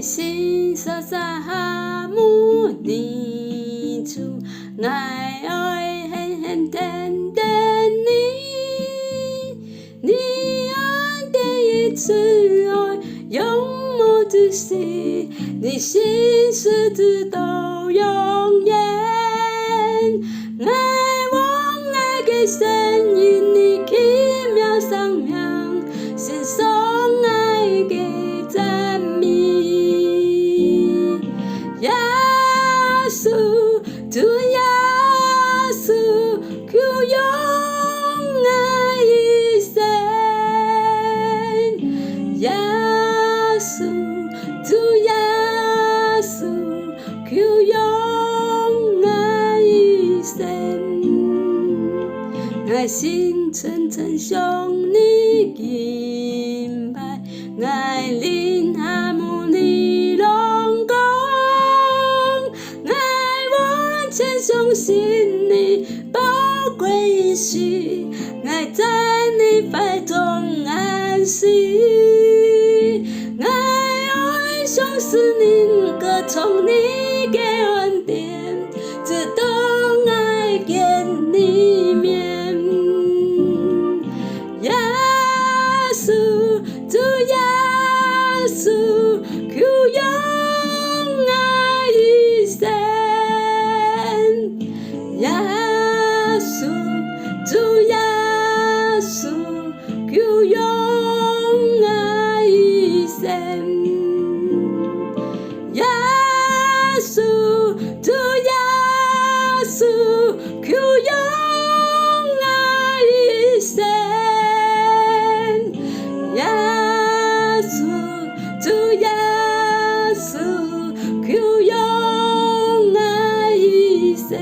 心所在哈姆尼处，爱爱狠狠等等你，你爱的一次爱永无止息，你心是直到永远。爱我爱给声音，你奇妙善良，献上爱给赞美。耶稣，主耶稣，求用爱一生。耶稣，主耶稣，求用爱一生。爱心层层向你敬拜，爱灵哈姆尼龙宫，爱完全相信你宝贵应许，爱在你怀中安息，爱相思宁可从你给恩典，直到爱见你面。耶稣，主耶稣，求用爱一生。耶稣，主耶稣，求用爱一生。耶稣，主耶稣，求用爱一生。耶稣，主耶稣，求用爱一生。